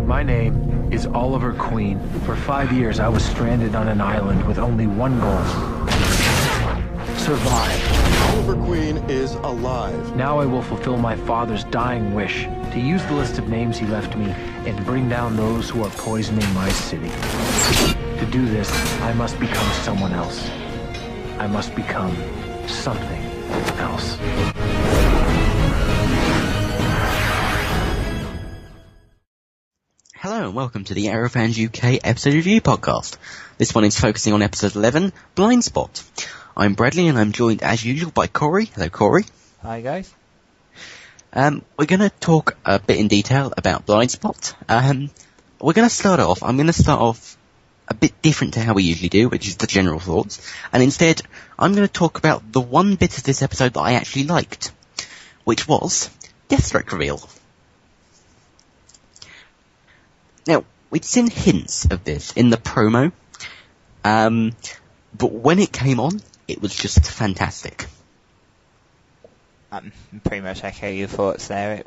My name is Oliver Queen. For 5 years, I was stranded on an island with only one goal. Survive. Oliver Queen is alive. Now I will fulfill my father's dying wish to use the list of names he left me and bring down those who are poisoning my city. To do this, I must become someone else. I must become something else. Hello and welcome to the Aerofans UK episode review podcast. This one is focusing on episode 11, Blind Spot. I'm Bradley and I'm joined as usual by Corey. Hello Corey. Hi guys. We're going to talk a bit in detail about Blind Spot. I'm going to start off a bit different to how we usually do, which is the general thoughts. And instead, I'm going to talk about the one bit of this episode that I actually liked, which was Deathstroke reveal. Now, we'd seen hints of this in the promo, but when it came on, it was just fantastic. Pretty much echo your thoughts there.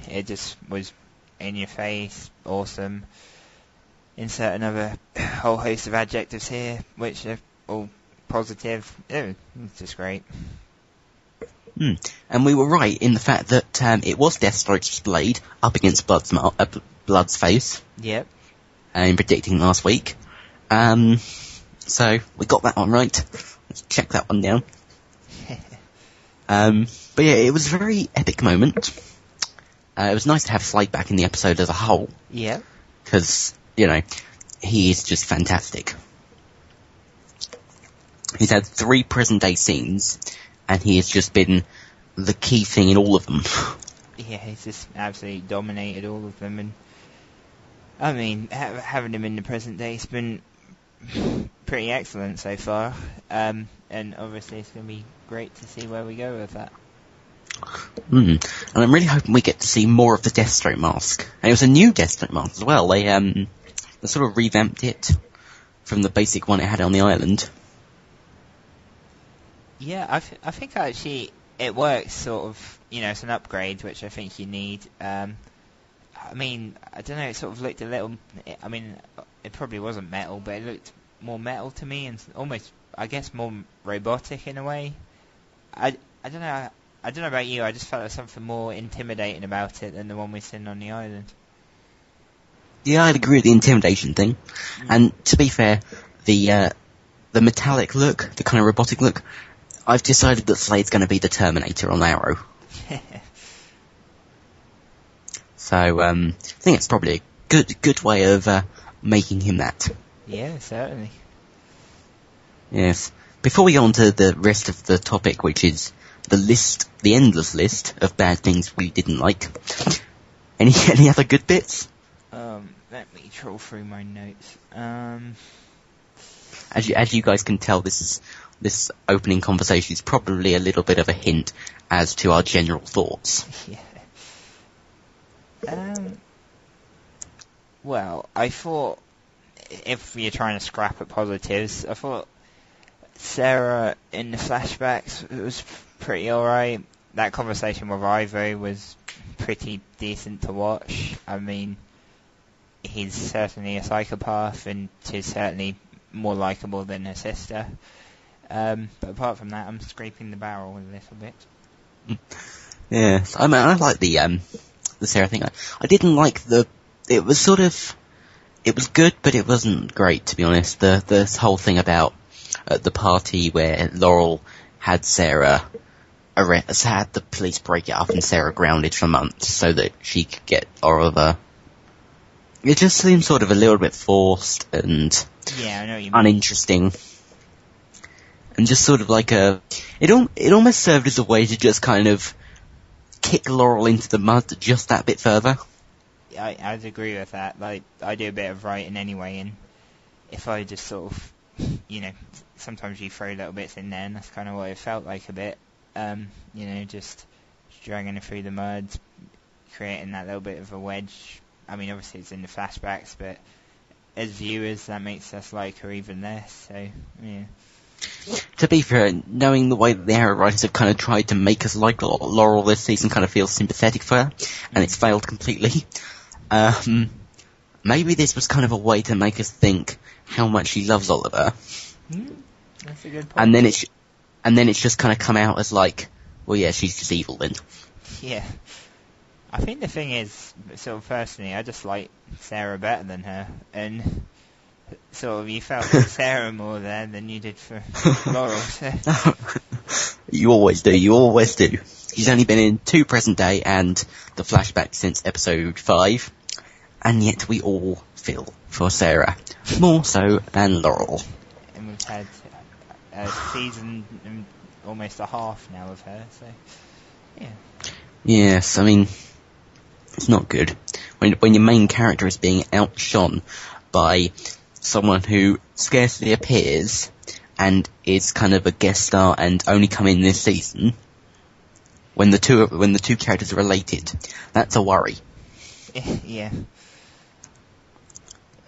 It just was in your face, awesome. Insert another whole host of adjectives here, which are all positive. It's just great. And we were right in the fact that it was Deathstroke's blade up against Blood's face. Yep. In predicting last week. So we got that one right. Let's check that one down. But yeah, it was a very epic moment. It was nice to have Slade back in the episode as a whole. Yeah. Because, he is just fantastic. He's had 3 present day scenes, and he has just been the key thing in all of them. Yeah, he's just absolutely dominated all of them, and I mean, having him in the present day has been pretty excellent so far, and obviously it's going to be great to see where we go with that. And I'm really hoping we get to see more of the Deathstroke mask. And it was a new Deathstroke mask as well. They sort of revamped it from the basic one it had on the island. Yeah, I think actually it works sort of, it's an upgrade, which I think you need. I mean, I don't know, it sort of looked a little, it probably wasn't metal, but it looked more metal to me and almost, I guess, more robotic in a way. I don't know about you, I just felt there was something more intimidating about it than the one we've seen on the island. Yeah, I'd agree with the intimidation thing. And to be fair, the metallic look, the kind of robotic look, I've decided that Slade's going to be the Terminator on Arrow. So, I think it's probably a good way of making him that. Yeah, certainly. Yes. Before we go on to the rest of the topic, which is the endless list of bad things we didn't like. Any other good bits? Let me troll through my notes. As you guys can tell, this opening conversation is probably a little bit of a hint as to our general thoughts. Yeah. Well, I thought, if you're trying to scrap at positives, I thought Sarah in the flashbacks was pretty alright. That conversation with Ivo was pretty decent to watch. I mean, he's certainly a psychopath, and she's certainly more likeable than her sister. But apart from that, I'm scraping the barrel a little bit. Yeah, I mean, I like the Sarah thing. I didn't like it was good, but it wasn't great, to be honest. The whole thing about the party where Laurel had Sarah had the police break it up and Sarah grounded for months so that she could get Oliver. It just seemed sort of a little bit forced and I know what you mean. Uninteresting. And just sort of like it almost served as a way to just kind of kick Laurel into the mud just that bit further. I'd agree with that. Like, I do a bit of writing anyway, and if I just sort of, sometimes you throw little bits in there, and that's kind of what it felt like a bit. Just dragging her through the mud, creating that little bit of a wedge. I mean, obviously it's in the flashbacks, but as viewers, that makes us like her even less, so, yeah. To be fair, knowing the way that the Arrow writers have kind of tried to make us like Laurel this season, kind of feels sympathetic for her, and it's failed completely. maybe this was kind of a way to make us think how much she loves Oliver. That's a good point. And then it's just kind of come out as like, well, yeah, she's just evil then. Yeah. I think the thing is, sort of personally, I just like Sarah better than her, and sort of you felt for Sarah more there than you did for Laurel. So. You always do. She's only been in 2 present day and the flashback since episode 5, and yet we all feel for Sarah, more so than Laurel. And we've had a season and almost a half now of her, so yeah. Yes, I mean, it's not good when your main character is being outshone by someone who scarcely appears and is kind of a guest star and only come in this season. When the two characters are related, that's a worry. Yeah.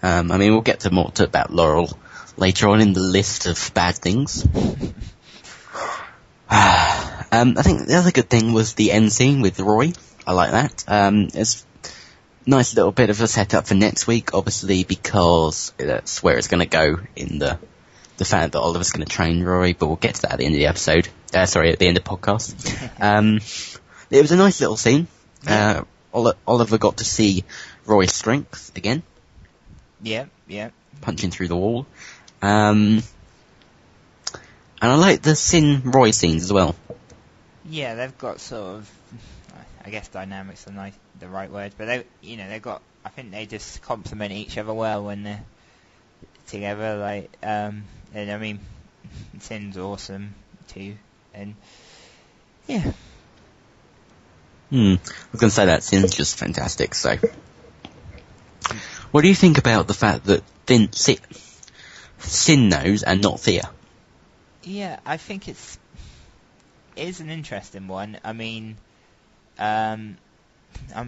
I mean, we'll get to more about Laurel later on in the list of bad things. I think the other good thing was the end scene with Roy. I like that. It's a nice little bit of a setup for next week, obviously, because that's where it's going to go in the fact that Oliver's going to train Roy, but we'll get to that at the end of the episode. At the end of the podcast. It was a nice little scene. Oliver got to see Roy's strength again. Yeah. Punching through the wall. And I like the Sin-Roy scenes as well. Yeah, they've got sort of, I guess dynamics are not the right word, but they've got, I think they just complement each other well when they're together, like, and I mean, Sin's awesome too, and yeah. I was going to say that Sin's just fantastic, so. What do you think about the fact that Sin knows and not Thea? Yeah, I think it is an interesting one. I mean, I'm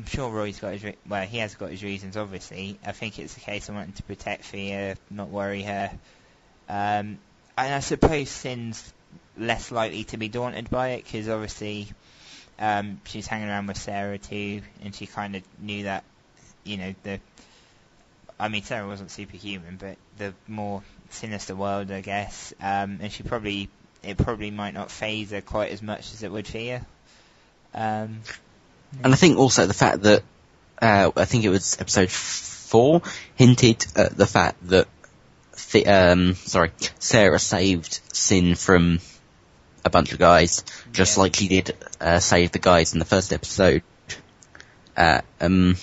sure Roy's got he has got his reasons, obviously. I think it's a case of wanting to protect Thea, not worry her. And I suppose Sin's less likely to be daunted by it, because obviously she's hanging around with Sarah too, and she kind of knew that, I mean, Sarah wasn't superhuman, but the more sinister world, I guess, and it probably might not faze her quite as much as it would Thea. And I think also the fact that, I think it was episode 4, hinted at the fact that Sarah saved Sin from a bunch of guys, just like she did save the guys in the first episode. And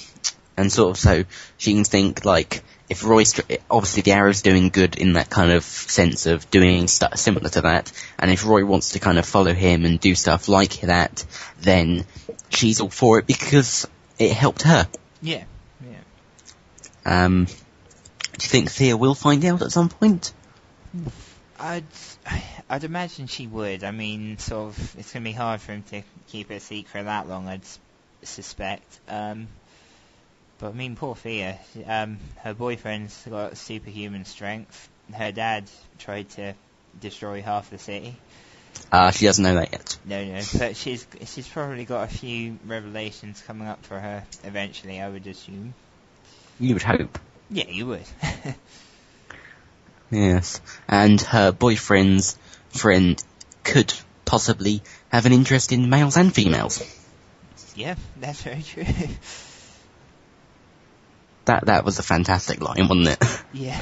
sort of so she can think, like, if Roy's, obviously the Arrow's doing good in that kind of sense of doing stuff similar to that, and if Roy wants to kind of follow him and do stuff like that, then she's all for it because it helped her. Yeah. Do you think Thea will find out at some point? I'd imagine she would. I mean, sort of, it's going to be hard for him to keep it a secret that long, I'd suspect. But I mean, poor Thea. Her boyfriend's got superhuman strength. Her dad tried to destroy half the city. She doesn't know that yet. No. But she's probably got a few revelations coming up for her eventually, I would assume. You would hope. Yeah, you would. Yes. And her boyfriend's friend could possibly have an interest in males and females. Yeah, that's very true. That was a fantastic line, wasn't it? Yeah.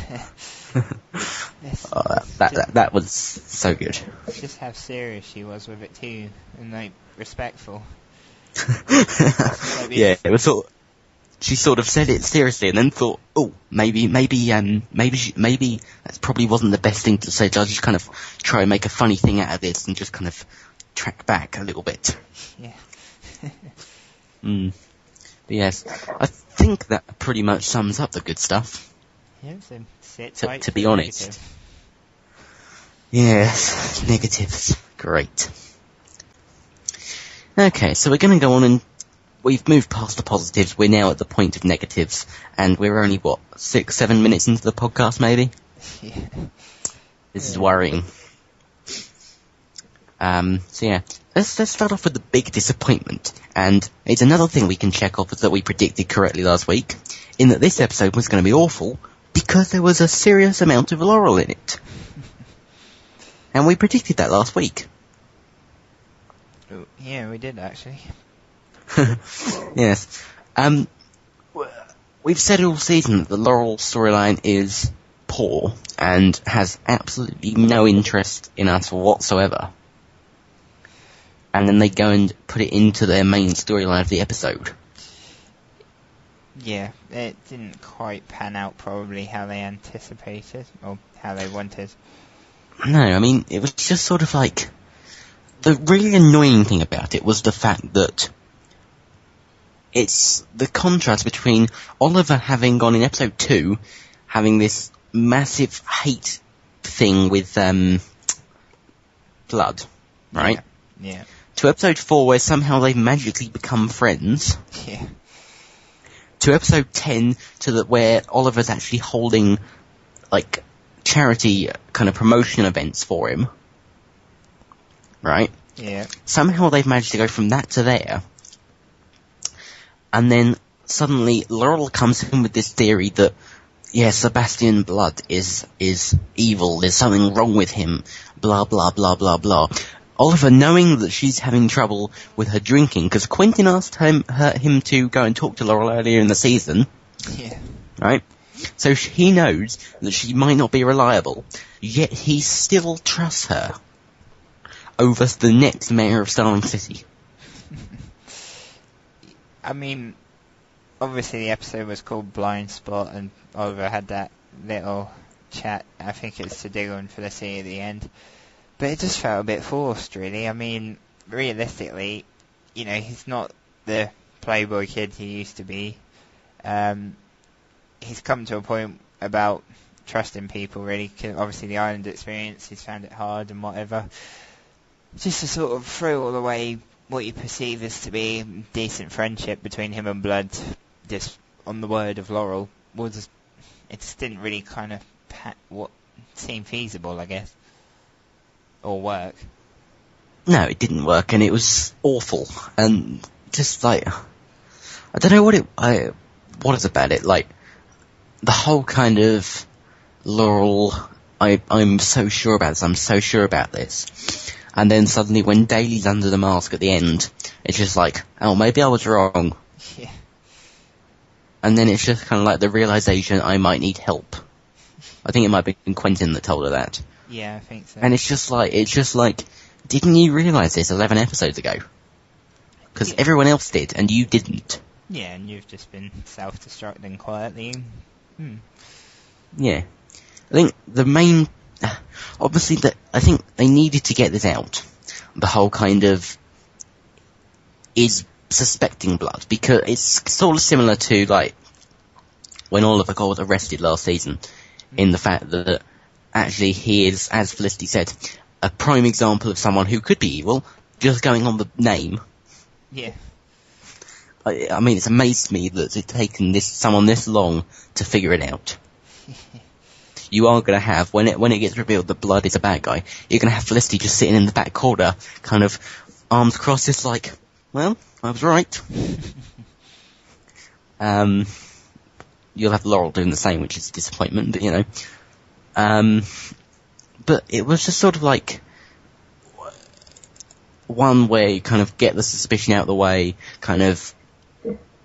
That was so good. Just how serious she was with it too, and like respectful. Yeah, it was she sort of said it seriously, and then thought, oh, maybe that probably wasn't the best thing to say. I'll just kind of try and make a funny thing out of this, and just kind of track back a little bit. Yeah. But yes, I think that pretty much sums up the good stuff. Yeah, so sit tight. To be honest. Negative. Yes, negatives. Great. Okay, so we're going to go on and we've moved past the positives. We're now at the point of negatives, and we're only, 6-7 minutes into the podcast, maybe? Yeah. This is worrying. So yeah, let's start off with the big disappointment, and it's another thing we can check off that we predicted correctly last week. in that this episode was going to be awful because there was a serious amount of Laurel in it. And we predicted that last week. Oh, yeah, we did actually. Yes. We've said all season that the Laurel storyline is poor and has absolutely no interest in us whatsoever. And then they go and put it into their main storyline of the episode. Yeah, it didn't quite pan out probably how they anticipated, or how they wanted. No, I mean, it was just sort of like... The really annoying thing about it was the fact that it's the contrast between Oliver having gone in episode 2, having this massive hate thing with Blood, right? Yeah. To episode 4 where somehow they've magically become friends. Yeah. To episode 10 where Oliver's actually holding like charity kind of promotion events for him. Right? Yeah. Somehow they've managed to go from that to there. And then suddenly Laurel comes in with this theory that, yeah, Sebastian Blood is evil, there's something wrong with him, blah blah blah blah blah. Oliver, knowing that she's having trouble with her drinking, because Quentin asked him to go and talk to Laurel earlier in the season. Yeah. Right? So he knows that she might not be reliable, yet he still trusts her over the next mayor of Starling City. I mean, obviously the episode was called Blind Spot, and Oliver had that little chat, I think it's to dig on Felicity at the end. But it just felt a bit forced, really. I mean, realistically, you know, he's not the playboy kid he used to be. He's come to a point about trusting people, really. 'Cause obviously the island experience, he's found it hard and whatever. Just to sort of throw all away what you perceive as to be decent friendship between him and Blood, just on the word of Laurel, it just didn't really kind of what seemed feasible, I guess. Or work. No, it didn't work, and it was awful. And just like, I don't know what is about it. Like, the whole kind of Laurel, I'm so sure about this, I'm so sure about this. And then suddenly when Daly's under the mask at the end, it's just like, oh, maybe I was wrong. Yeah. And then it's just kind of like the realization I might need help. I think it might have been Quentin that told her that. Yeah, I think so. And it's just like, didn't you realise this 11 episodes ago? Because everyone else did, and you didn't. Yeah, and you've just been self-destructing quietly. Yeah. I think the main... Obviously, I think they needed to get this out. The whole kind of... is suspecting Blood, because it's sort of similar to, like, when Oliver got arrested last season, in the fact that actually he is, as Felicity said, a prime example of someone who could be evil, just going on the name. Yeah. I mean, it's amazed me that it's taken someone this long to figure it out. You are going to have, when it gets revealed that Blood is a bad guy, you're going to have Felicity just sitting in the back corner, kind of arms crossed, just like, well, I was right. You'll have Laurel doing the same, which is a disappointment, but you know. But it was just sort of like one where you kind of get the suspicion out of the way, kind of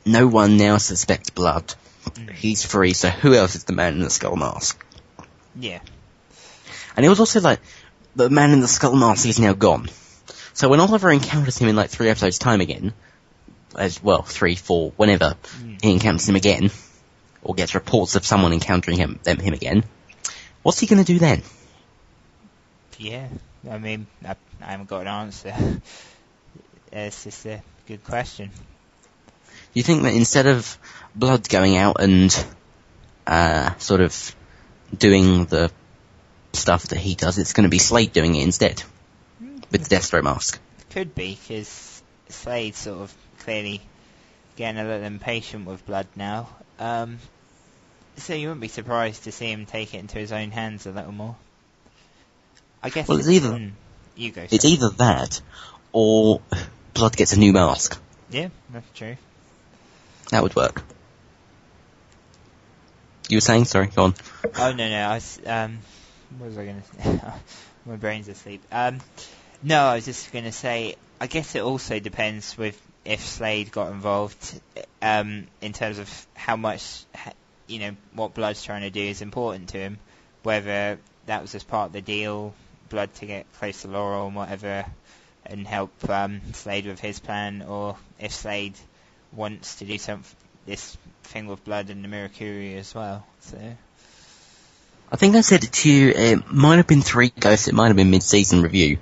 no one now suspects Blood. He's free, so who else is the man in the skull mask? Yeah. And it was also like, the man in the skull mask is now gone. So when Oliver encounters him in like 3 episodes time again, as well, 3, 4, whenever he encounters him again, or gets reports of someone encountering him again, what's he going to do then? Yeah, I mean, I haven't got an answer. It's just a good question. Do you think that instead of Blood going out and sort of doing the stuff that he does, it's going to be Slade doing it instead, with the Destro mask? Could be, because Slade's sort of clearly getting a little impatient with Blood now. So you wouldn't be surprised to see him take it into his own hands a little more. I guess. Well, it's either you go. It's either that, or Blood gets a new mask. Yeah, that's true. That would work. You were saying? Sorry, go on. Oh, no, I was, what was I going to say? My brain's asleep. No, I was just going to say, I guess it also depends with if Slade got involved, in terms of how much, what Blood's trying to do is important to him. Whether that was just part of the deal, Blood to get close to Laurel and whatever, and help Slade with his plan, or if Slade wants to do this thing with Blood and the Mirakuru as well. So I think I said it to you, it might have been 3 Ghosts, it might have been mid-season review.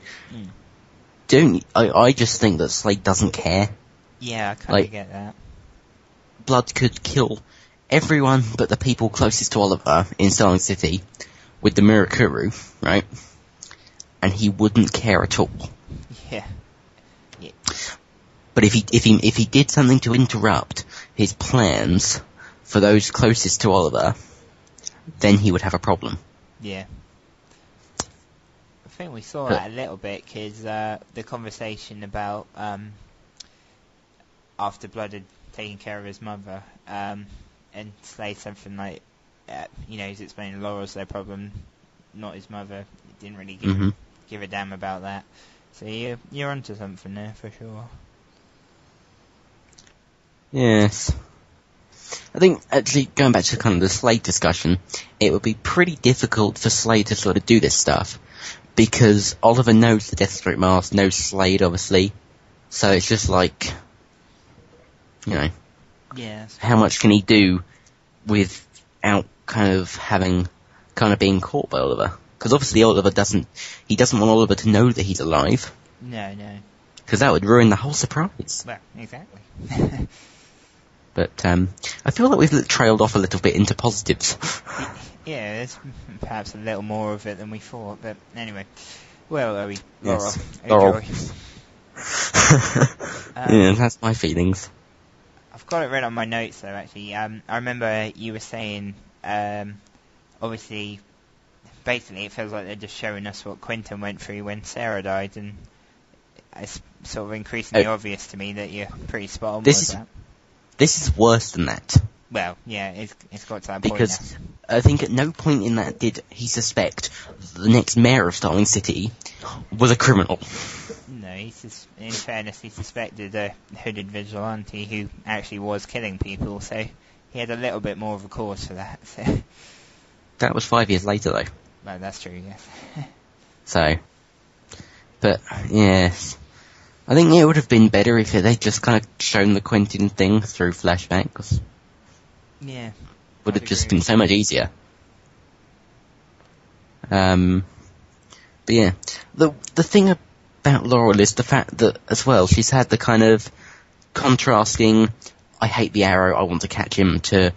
I just think that Slade doesn't care. Yeah, I kind of get that. Blood could kill everyone but the people closest to Oliver in Starling City with the Mirakuru, right? And he wouldn't care at all. Yeah. But if he did something to interrupt his plans for those closest to Oliver, then he would have a problem. Yeah. I think we saw that a little bit, because the conversation about after Blood had taken care of his mother, and Slade something like, he's explaining Laurel's their problem, not his mother. He didn't really give a damn about that. So you're onto something there for sure. Yes. I think, actually, going back to kind of the Slade discussion, it would be pretty difficult for Slade to sort of do this stuff, because Oliver knows the Deathstroke mask, knows Slade, obviously, so it's just like, how much can he do without kind of being caught by Oliver? Because obviously he doesn't want Oliver to know that he's alive. No. Because that would ruin the whole surprise. Well, exactly. But I feel like we've trailed off a little bit into positives. Yeah, there's perhaps a little more of it than we thought, but anyway. Well, are we? Laurel. Yes. Laurel. Yeah, that's my feelings. I've got it written on my notes, though, actually. I remember you were saying, obviously, basically it feels like they're just showing us what Quentin went through when Sarah died, and it's sort of increasingly obvious to me that you're pretty spot on with that. This is worse than that. Well, yeah, it's got to that point. Because I think at no point in that did he suspect the next mayor of Starling City was a criminal. No, in fairness, he suspected a hooded vigilante who actually was killing people, so he had a little bit more of a cause for that. So. That was 5 years later, though. Well, that's true, yes. So, but, yes. I think it would have been better if they'd just kind of shown the Quentin thing through flashbacks. Yeah. Would have just been so much easier. But yeah. The thing about Laurel is the fact that, as well, she's had the kind of contrasting, I hate the Arrow, I want to catch him, to,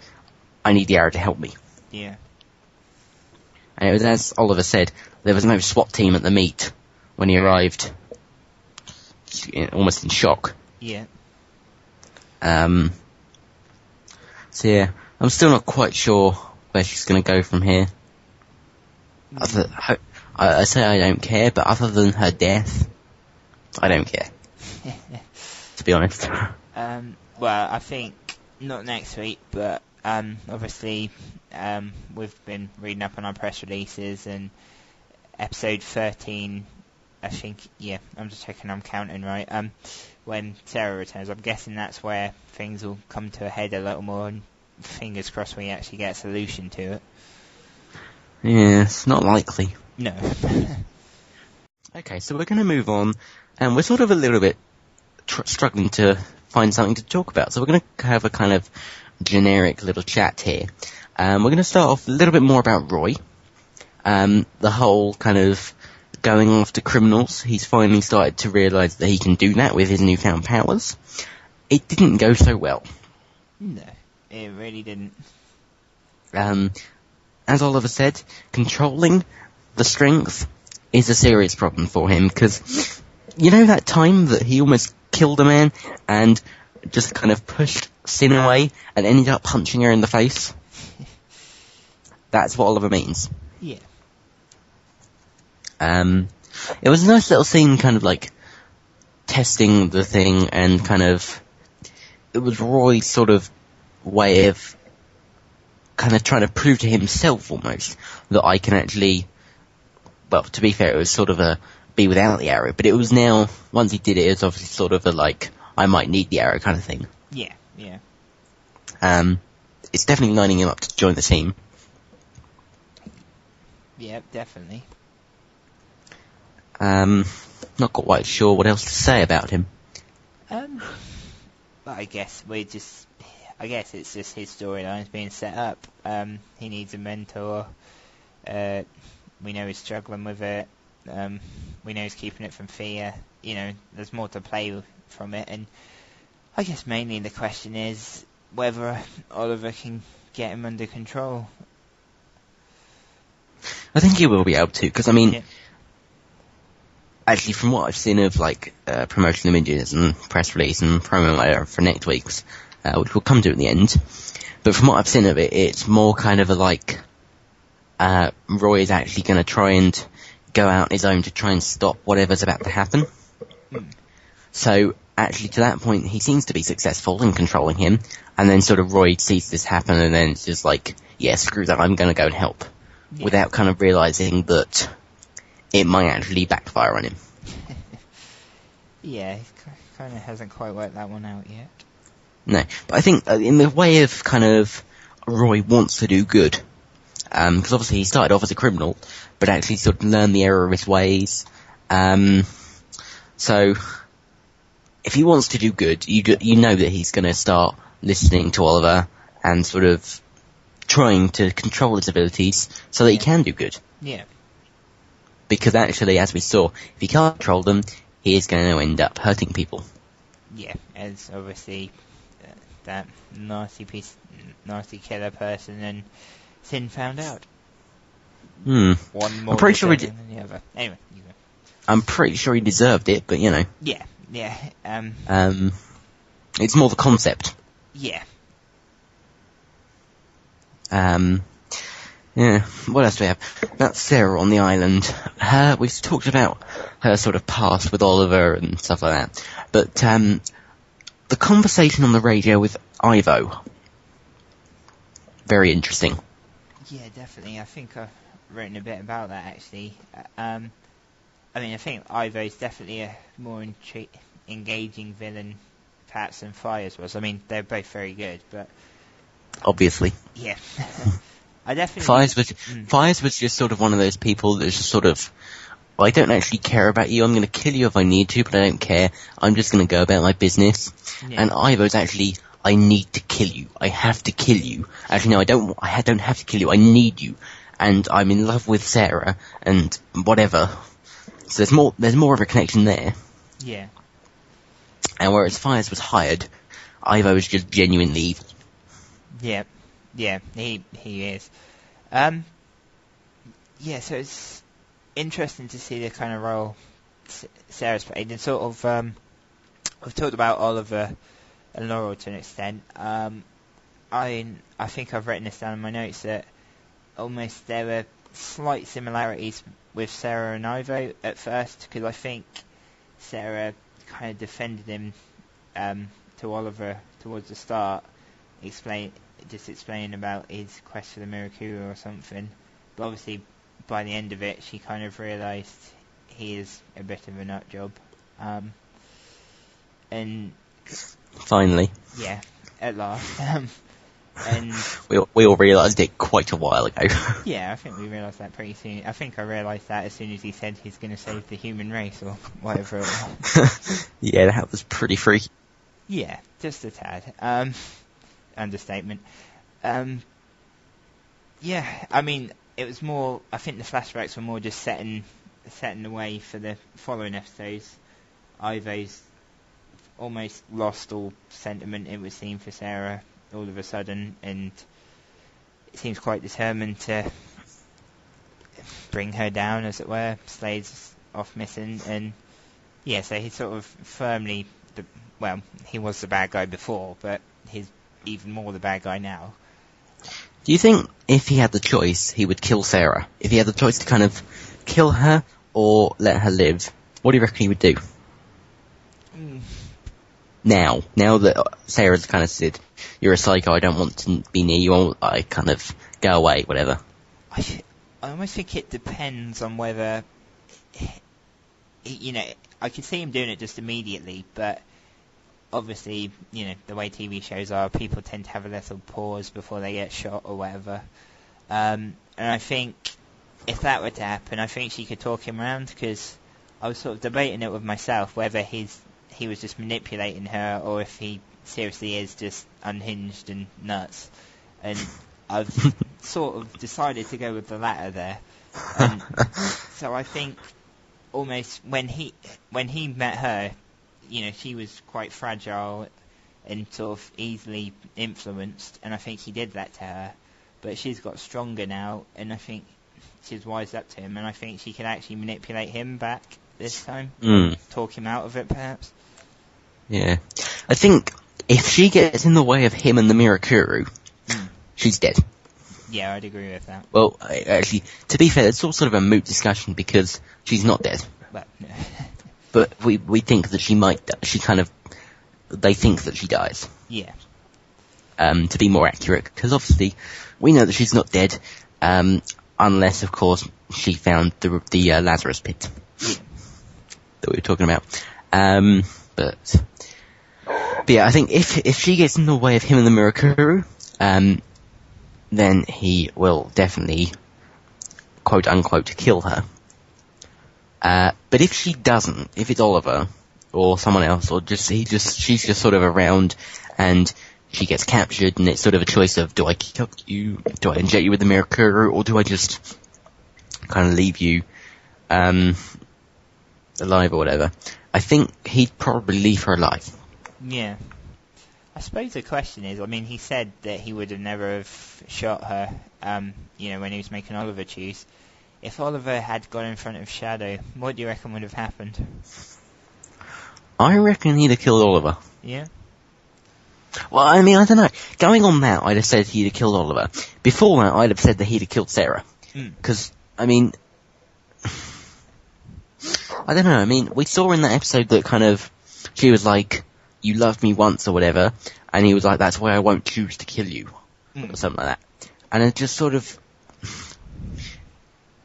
I need the Arrow to help me. Yeah. And it was, as Oliver said, there was no SWAT team at the meet when he arrived. Almost in shock. Yeah. So yeah, I'm still not quite sure where she's going to go from here. I say I don't care, but other than her death, I don't care. To be honest. Well, I think not next week, but obviously we've been reading up on our press releases, and episode 13. I think, yeah, I'm just checking I'm counting right. When Sarah returns, I'm guessing that's where things will come to a head a little more, and fingers crossed we actually get a solution to it. Yeah, it's not likely. No. Okay, so we're going to move on, and we're sort of a little bit struggling to find something to talk about, so we're going to have a kind of generic little chat here. We're going to start off a little bit more about Roy. The whole kind of going after criminals. He's finally started to realise that he can do that with his newfound powers. It didn't go so well. No, it really didn't. As Oliver said, controlling the strength is a serious problem for him, because you know that time that he almost killed a man and just kind of pushed Sin away and ended up punching her in the face? That's what Oliver means. Yeah. It was a nice little scene, kind of like testing the thing, and kind of it was Roy's sort of way of kind of trying to prove to himself almost that I can actually, well, to be fair, it was sort of a be without the arrow, but it was now, once he did it, it was obviously sort of a like, I might need the arrow kind of thing. Yeah, yeah. It's definitely lining him up to join the team. Yeah, definitely. Not quite sure what else to say about him. But I guess it's just his storyline's being set up. He needs a mentor. We know he's struggling with it. We know he's keeping it from fear. You know, there's more to play from it, and I guess mainly the question is whether Oliver can get him under control. I think he will be able to, because I mean, actually, from what I've seen of like promotional images and press release and promo later for next week's, which we'll come to at the end, but from what I've seen of it, it's more kind of a like Roy is actually going to try and go out on his own to try and stop whatever's about to happen. So actually, to that point, he seems to be successful in controlling him, and then sort of Roy sees this happen, and then it's just like, yeah, screw that, I'm going to go and help, without kind of realising that it might actually backfire on him. Yeah, he kind of hasn't quite worked that one out yet. No, but I think in the way of kind of Roy wants to do good, because obviously he started off as a criminal, but actually sort of learned the error of his ways. So if he wants to do good, you know that he's going to start listening to Oliver and sort of trying to control his abilities so that he can do good. Yeah. Because actually, as we saw, if he can't control them, he is going to end up hurting people. Yeah, as obviously that nasty killer person and Sin found out. One more I'm pretty sure than the other. Anyway, you go. I'm pretty sure he deserved it, but you know. Yeah. It's more the concept. Yeah. Yeah, what else do we have? That's Sarah on the island. We've talked about her sort of past with Oliver and stuff like that. But, the conversation on the radio with Ivo. Very interesting. Yeah, definitely. I think I've written a bit about that, actually. I mean, I think Ivo's definitely a more engaging villain, perhaps, than Fires was. I mean, they're both very good, but... Obviously. Yeah. I definitely... Fires was just sort of one of those people that's just sort of, well, I don't actually care about you, I'm going to kill you if I need to, but I don't care, I'm just going to go about my business. Yeah. And Ivo's actually, I need to kill you, I have to kill you. Actually, no, I don't have to kill you, I need you. And I'm in love with Sarah, and whatever. So there's more of a connection there. Yeah. And whereas Fires was hired, Ivo was just genuinely evil. Yeah, he is. Yeah, so it's interesting to see the kind of role Sarah's played, and sort of, we've talked about Oliver and Laurel to an extent. I think I've written this down in my notes that almost there were slight similarities with Sarah and Ivo at first, because I think Sarah kind of defended him to Oliver towards the start, explaining about his quest for the Mirakuru or something. But obviously, by the end of it, she kind of realised he is a bit of a nut job. And finally, yeah, at last. And we all realised it quite a while ago. Yeah, I think we realised that pretty soon. I think I realised that as soon as he said he's going to save the human race or whatever it was. Yeah, that was pretty freaky. Yeah, just a tad. Understatement. Yeah, I mean, it was more, I think the flashbacks were more just setting the way for the following episodes. Ivo's almost lost all sentiment, it would seem, for Sarah all of a sudden, and it seems quite determined to bring her down, as it were. Slade's off missing, and yeah, so he's sort of firmly, he was the bad guy before, but he's even more the bad guy now. Do you think if he had the choice, he would kill Sarah? If he had the choice to kind of kill her or let her live, what do you reckon he would do? now that Sarah's kind of said, you're a psycho, I don't want to be near you, I kind of go away, whatever. I almost think it depends on whether, you know, I could see him doing it just immediately, but obviously, you know, the way TV shows are, people tend to have a little pause before they get shot or whatever. And I think if that were to happen, I think she could talk him around, because I was sort of debating it with myself whether he was just manipulating her or if he seriously is just unhinged and nuts. And I've sort of decided to go with the latter there. And so I think almost when he met her, you know, she was quite fragile and sort of easily influenced, and I think he did that to her. But she's got stronger now, and I think she's wised up to him, and I think she can actually manipulate him back this time. Talk him out of it, perhaps. Yeah. I think if she gets in the way of him and the Mirakuru, she's dead. Yeah, I'd agree with that. Well, actually, to be fair, it's all sort of a moot discussion because she's not dead. But, but we think that she might they think that she dies. Yeah. To be more accurate, because obviously we know that she's not dead, unless, of course, she found the Lazarus pit that we were talking about. But yeah, I think if she gets in the way of him and the Mirakuru, then he will definitely, quote unquote, kill her. But if she doesn't, if it's Oliver or someone else, or she's just sort of around and she gets captured, and it's sort of a choice of, do I kill you, do I inject you with the Mirakuru, or do I just kind of leave you alive or whatever? I think he'd probably leave her alive. Yeah. I suppose the question is, I mean, he said that he would have never have shot her, you know, when he was making Oliver choose. If Oliver had gone in front of Shadow, what do you reckon would have happened? I reckon he'd have killed Oliver. Yeah? Well, I mean, I don't know. Going on that, I'd have said he'd have killed Oliver. Before that, I'd have said that he'd have killed Sarah. Because, I mean, I don't know, I mean, we saw in that episode that kind of, she was like, you loved me once or whatever, and he was like, that's why I won't choose to kill you, or something like that. And it just sort of,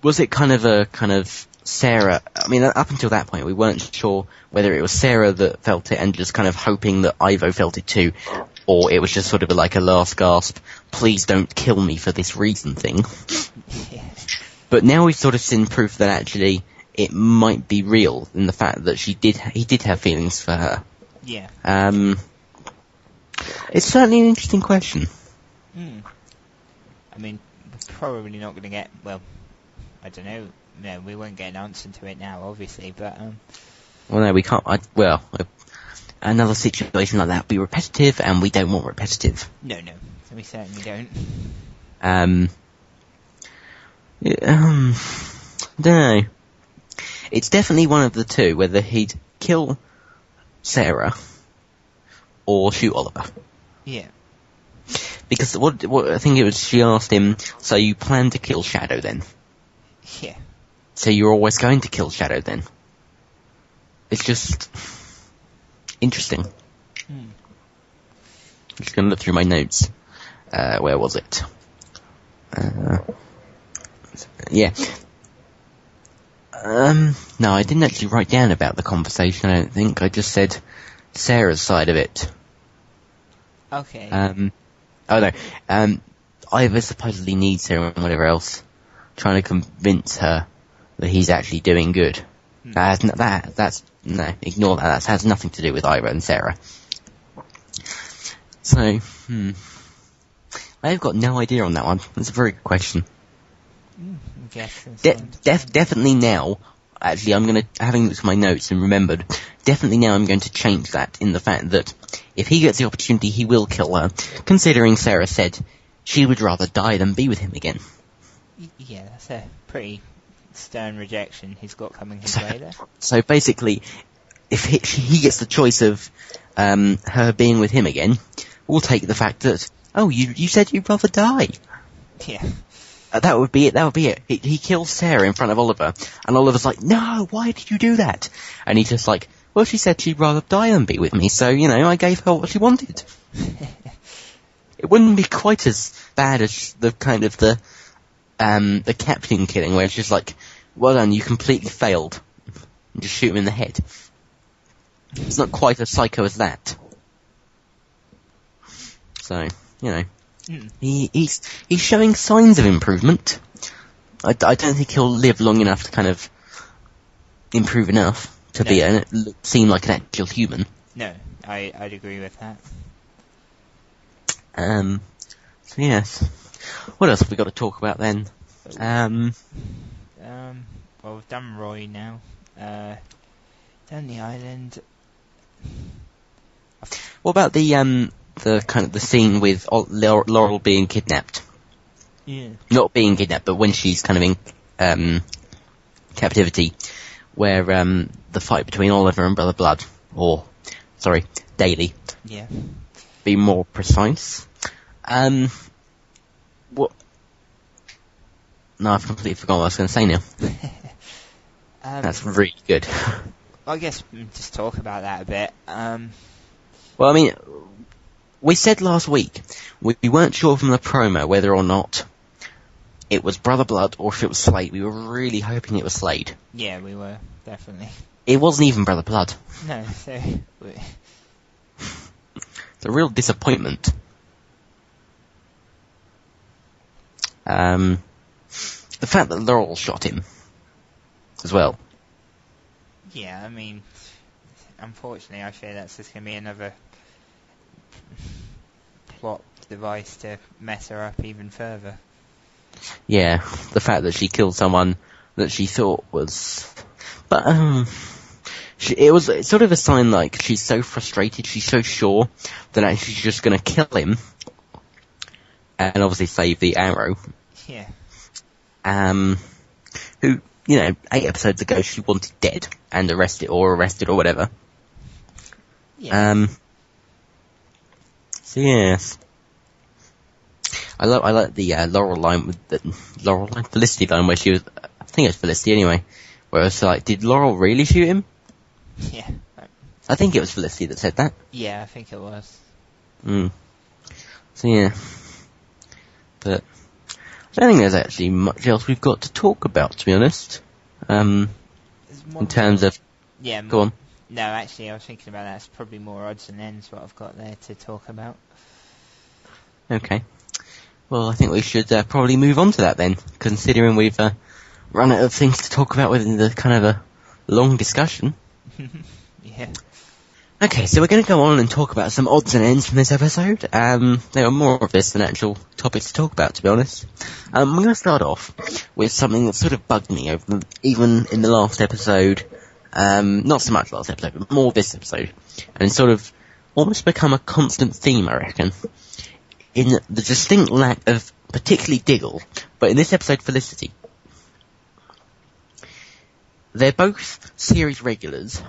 was it kind of Sarah, I mean, up until that point, we weren't sure whether it was Sarah that felt it and just kind of hoping that Ivo felt it too, or it was just sort of like a last gasp, please don't kill me for this reason thing. Yeah. But now we've sort of seen proof that actually it might be real in the fact that he did have feelings for her. Yeah. It's certainly an interesting question. I mean, we're probably not going to get, well, I don't know, no, we won't get an answer to it now, obviously, but, Well, no, we can't, another situation like that would be repetitive, and we don't want repetitive. No, we certainly don't. I don't know. It's definitely one of the two, whether he'd kill Sarah or shoot Oliver. Yeah. Because what I think it was, she asked him, so you plan to kill Shadow then? Yeah. So you're always going to kill Shadow then? It's just interesting. I'm just going to look through my notes. Where was it? Yeah. No, I didn't actually write down about the conversation, I don't think. I just said Sarah's side of it. Okay. Oh no. Ivor supposedly needs her and whatever else, trying to convince her that he's actually doing good. That's no, ignore that. That has nothing to do with Ivor and Sarah. So, I've got no idea on that one. That's a very good question. Definitely now, actually having looked at my notes and remembered, definitely now I'm going to change that in the fact that if he gets the opportunity, he will kill her, considering Sarah said she would rather die than be with him again. Yeah, that's a pretty stern rejection he's got coming his way there. So basically, if he gets the choice of her being with him again, we'll take the fact that, oh, you said you'd rather die. Yeah. That would be it. He kills Sarah in front of Oliver, and Oliver's like, no, why did you do that? And he's just like, Well, she said she'd rather die than be with me, so, I gave her what she wanted. It wouldn't be quite as bad as the kind of the captain killing, where it's just like, well done, you completely failed. And just shoot him in the head. It's not quite as psycho as that. So, he's showing signs of improvement. I don't think he'll live long enough to kind of improve enough to seem like an actual human. No, I'd agree with that. So yes. What else have we got to talk about then? Well, we've done Roy now. Down the island. What about the kind of the scene with Laurel being kidnapped? Yeah. Not being kidnapped, but when she's kind of in captivity, where the fight between Oliver and Brother Blood, Daly. Yeah. Be more precise. What? No, I've completely forgotten what I was going to say now. That's really good. I guess just talk about that a bit. Well, I mean, we said last week we weren't sure from the promo whether or not it was Brother Blood or if it was Slade. We were really hoping it was Slade. Yeah, we were, definitely. It wasn't even Brother Blood. No, so... It's a real disappointment. The fact that Laurel shot him as well. Yeah, I mean, unfortunately, I fear that's just going to be another plot device to mess her up even further. Yeah, the fact that she killed someone that she thought was... But, it was sort of a sign like she's so frustrated, she's so sure that actually she's just going to kill him and obviously save the arrow. Yeah. Who, 8 episodes ago she wanted dead and arrested or whatever. Yeah. So yes. I like the Laurel line with the Felicity line where she was, I think it was Felicity anyway, where it was like, did Laurel really shoot him? Yeah. I think it was Felicity that said that. Yeah, I think it was. So yeah. But I don't think there's actually much else we've got to talk about, to be honest. In terms of... Yeah. Go on. No, actually, I was thinking about that. It's probably more odds and ends what I've got there to talk about. Okay. Well, I think we should probably move on to that then, considering we've run out of things to talk about within the kind of a long discussion. Yeah. Okay, so we're going to go on and talk about some odds and ends from this episode. There are more of this than actual topics to talk about, to be honest. We're going to start off with something that sort of bugged me even in the last episode. Not so much last episode, but more this episode. And it's sort of almost become a constant theme, I reckon. In the distinct lack of particularly Diggle, but in this episode Felicity. They're both series regulars,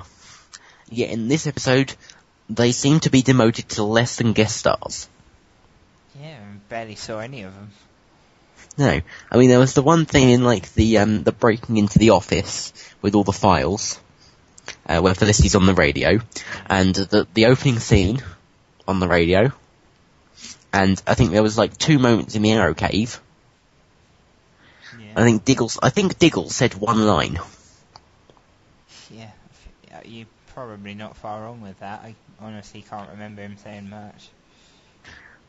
yet in this episode they seem to be demoted to less than guest stars. Yeah, I barely saw any of them. No, I mean there was the one thing in like the breaking into the office with all the files, where Felicity's on the radio, and the opening scene on the radio. And I think there was like 2 moments in the Arrow Cave. Yeah. I think Diggle said one line. Yeah, you're probably not far wrong with that. I honestly can't remember him saying much.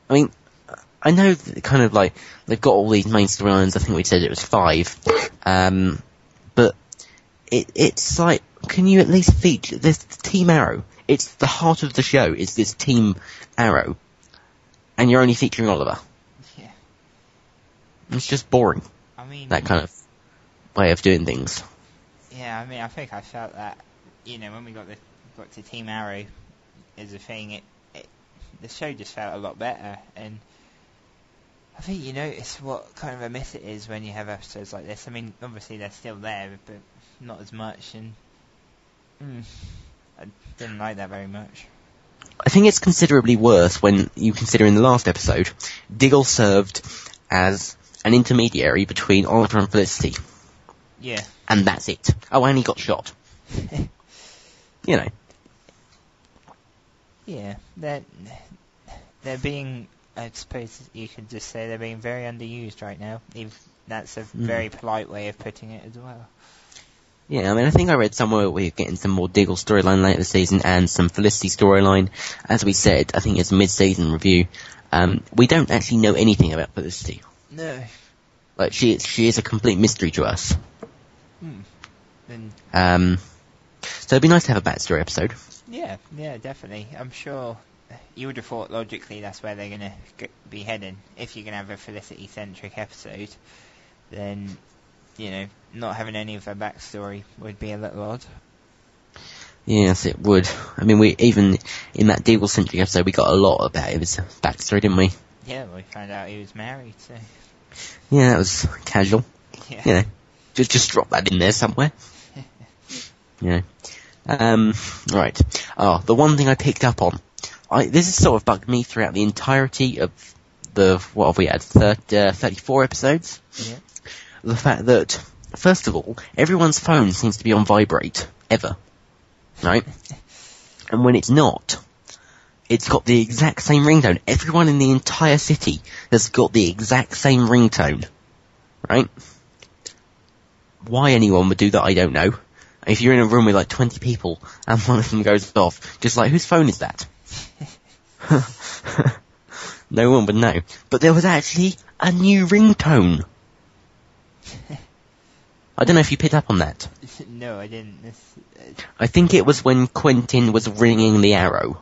I mean, I know that kind of like they've got all these main storylines. I think we said it was 5, but it's like, can you at least feature this Team Arrow? It's the heart of the show. Is this Team Arrow? And you're only featuring Oliver. Yeah. It's just boring. I mean... that kind of way of doing things. Yeah, I mean, I think I felt that, when we got to Team Arrow as a thing, the show just felt a lot better. And I think you notice what kind of a miss it is when you have episodes like this. I mean, obviously they're still there, but not as much. And I didn't like that very much. I think it's considerably worse when you consider in the last episode, Diggle served as an intermediary between Oliver and Felicity. Yeah. And that's it. Oh, and he got shot. Yeah, they're being, I suppose you could just say they're being very underused right now. That's a very polite way of putting it as well. Yeah, I mean, I think I read somewhere we're getting some more Diggle storyline later this season and some Felicity storyline. As we said, I think it's a mid-season review. We don't actually know anything about Felicity. No. Like, she is a complete mystery to us. Then, so it'd be nice to have a backstory episode. Yeah, definitely. I'm sure you would have thought logically that's where they're going to be heading. If you're going to have a Felicity-centric episode, then, not having any of her backstory would be a little odd. Yes, it would. I mean, we even in that Deagle-centric episode, we got a lot about his backstory, didn't we? Yeah, we found out he was married, so... Yeah, that was casual. Yeah. Just drop that in there somewhere. Right. Oh, the one thing I picked up on, this has sort of bugged me throughout the entirety of what have we had, 34 episodes? Yeah. The fact that, first of all, everyone's phone seems to be on vibrate, ever. Right? And when it's not, it's got the exact same ringtone. Everyone in the entire city has got the exact same ringtone. Right? Why anyone would do that, I don't know. If you're in a room with like 20 people and one of them goes off, just like, whose phone is that? No one would know. But there was actually a new ringtone. I don't know if you picked up on that. No, I didn't. I think it was when Quentin was ringing the arrow.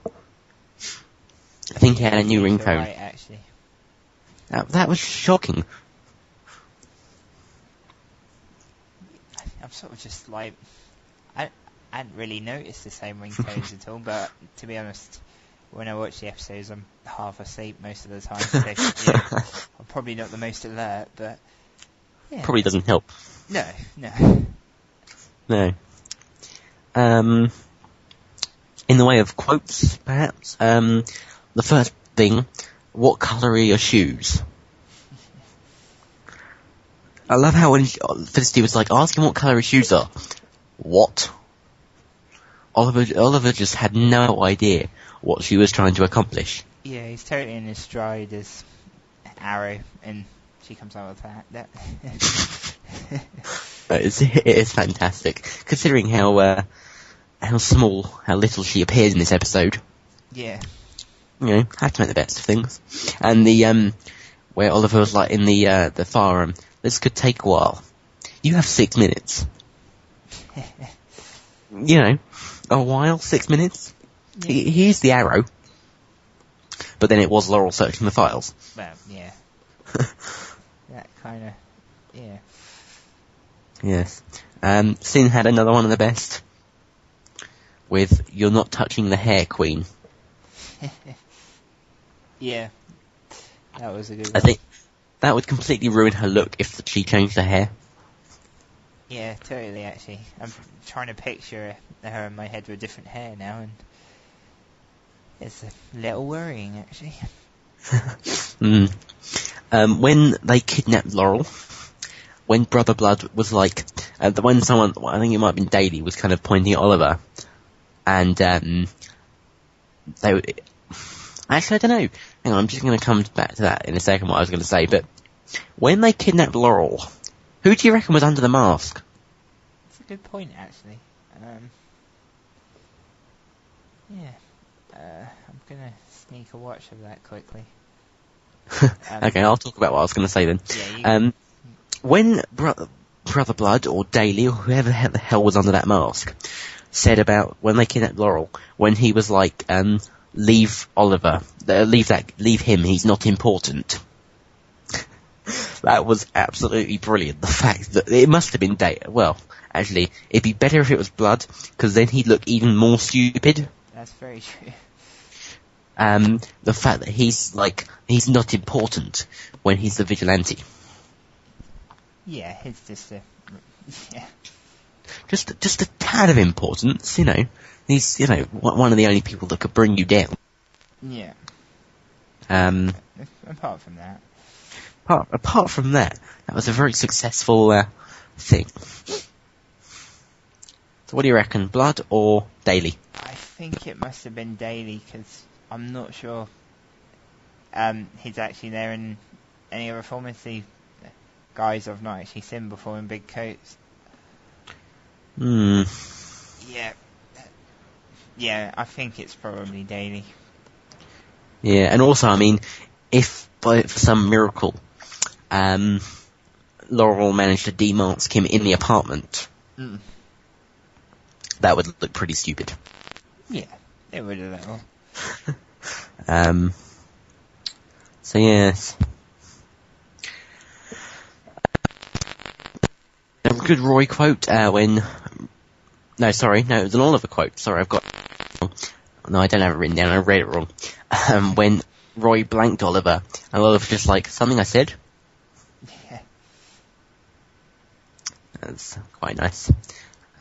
I think he had a new ringtone. Right, actually. That was shocking. I'm sort of just like... I hadn't really noticed the same ringtones at all, but to be honest, when I watch the episodes, I'm half asleep most of the time. So, I'm probably not the most alert, but... Yeah. Probably doesn't help. No. No. In the way of quotes, perhaps, the first thing, what colour are your shoes? I love how when Felicity was like, ask him what colour his shoes are. What? Oliver just had no idea what she was trying to accomplish. Yeah, he's totally in his stride as Arrow, and she comes out with that. It is fantastic, considering how small, how little she appears in this episode. Yeah. Have to make the best of things. And the where Oliver was like in the farm, this could take a while. You have 6 minutes. A while, 6 minutes. Yeah. Here's the arrow. But then it was Laurel searching the files. Well, yeah. That kind of, yeah. Yes. Sin had another one of the best. With, you're not touching the hair, Queen. Yeah. That was a good one. I think that would completely ruin her look if she changed her hair. Yeah, totally, actually. I'm trying to picture her in my head with different hair now, and it's a little worrying, actually. When they kidnapped Laurel, when Brother Blood was like, when someone, I think it might have been Daly, was kind of pointing at Oliver, and actually, I don't know. Hang on, I'm just going to come back to that in a second, what I was going to say, but when they kidnapped Laurel, who do you reckon was under the mask? That's a good point, actually. I'm going to sneak a watch of that quickly. Okay, I'll talk about what I was going to say then. Yeah, when Brother Blood or Daly or whoever the hell was under that mask said about when they kidnapped Laurel, when he was like, leave Oliver, leave him, he's not important. That was absolutely brilliant. The fact that it must have been well, actually, it'd be better if it was Blood, because then he'd look even more stupid. That's very true. The fact that he's not important when he's the vigilante. Yeah, it's just a... Yeah. Just a tad of importance, He's, one of the only people that could bring you down. Yeah. Apart from that. Apart from that was a very successful thing. So what do you reckon, Blood or Daly? I think it must have been daily, because I'm not sure he's actually there in any other form. It's the guys I've not actually seen before in big coats. Hmm. Yeah, I think it's probably daily. Yeah, and also, I mean, if for some miracle, Laurel managed to demask him in the apartment, that would look pretty stupid. Yeah, it would a little. So yes. A good Roy quote, when... No, sorry, no, it was an Oliver quote. Sorry, I've got... No, I don't have it written down, I read it wrong. When Roy blanked Oliver, and Oliver just like, something I said? Yeah. That's quite nice.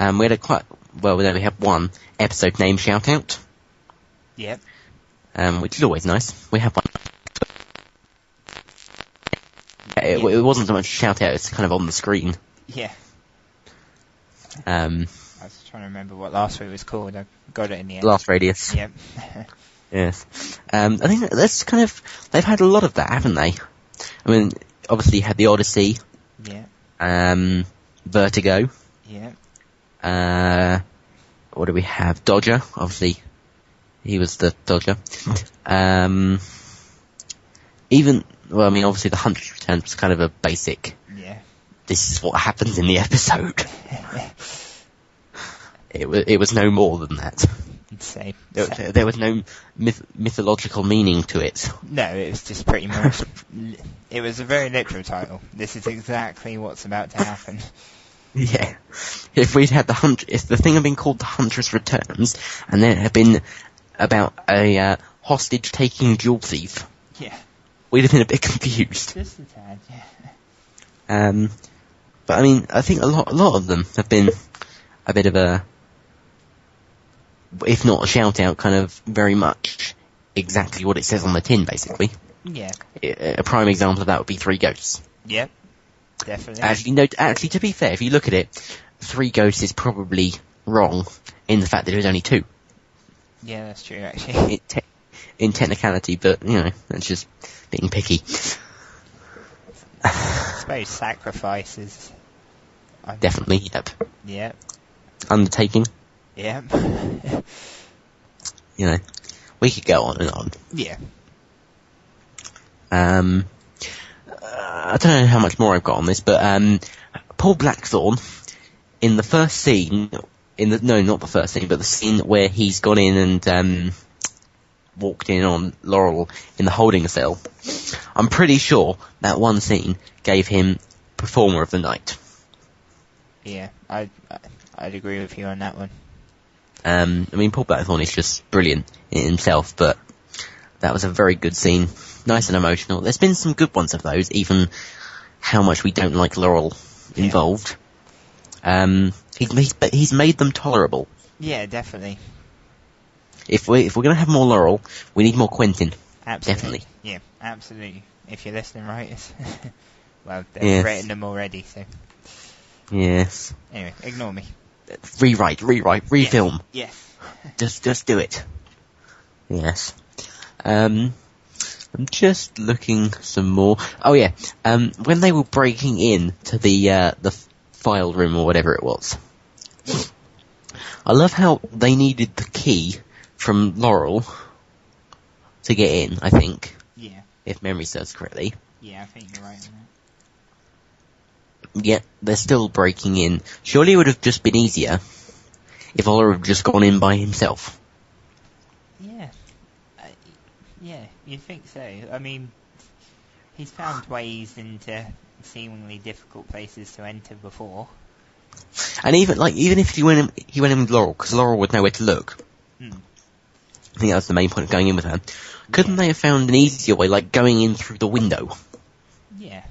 We had we had one episode name shout out. Yep. Which is always nice. We have one. It wasn't so much a shout out, it's kind of on the screen. Yeah. I was trying to remember what last week was called. I got it in the end. Blast Radius. Yep. Yes. I think that's kind of... They've had a lot of that, haven't they? I mean, obviously you had the Odyssey. Yeah. Vertigo. Yeah. What do we have? Dodger, obviously. He was the Dodger. Obviously the Hunter's Return was kind of a basic... Yeah. This is what happens in the episode. It was no more than that. Same. There was no mythological meaning to it. No, it was just pretty much... It was a very literal title. This is exactly what's about to happen. Yeah. If we'd had if the thing had been called The Huntress Returns, and then it had been about a hostage-taking jewel thief, yeah, we'd have been a bit confused. Just a tad, yeah. But I mean, I think a lot of them have been a bit of a, if not a shout-out, kind of very much exactly what it says on the tin, basically. Yeah. A prime example of that would be Three Ghosts. Yep. Definitely. Actually, to be fair, if you look at it, Three Ghosts is probably wrong in the fact that it was only two. Yeah, that's true, actually. In technicality, but, that's just being picky. I suppose sacrifices. Definitely, yep. Yep. Undertaking. Yep. We could go on and on. Yeah. I don't know how much more I've got on this, but Paul Blackthorne, in the first scene, not the first scene, but the scene where he's gone in and walked in on Laurel in the holding cell, I'm pretty sure that one scene gave him Performer of the Night. Yeah, I'd agree with you on that one. Paul Blackthorne is just brilliant in himself, but that was a very good scene. Nice and emotional. There's been some good ones of those, even how much we don't like Laurel involved. He's made them tolerable. Yeah, definitely. If we're gonna have more Laurel, we need more Quentin. Absolutely. Definitely. Yeah, absolutely. If you're listening, writers. Well, they've written them already, so. Yes. Anyway, ignore me. Rewrite, refilm. Yes. Just do it. Yes. I'm just looking some more. Oh yeah. When they were breaking in to the file room or whatever it was, I love how they needed the key from Laurel to get in, I think. Yeah. If memory serves correctly. Yeah, I think you're right on that. Yet they're still breaking in. Surely it would have just been easier if Laurel had just gone in by himself. Yeah. Yeah, you'd think so. I mean, he's found ways into seemingly difficult places to enter before. And even if he went in with Laurel, because Laurel would know where to look. Hmm. I think that was the main point of going in with her. Couldn't they have found an easier way, like going in through the window? Yeah.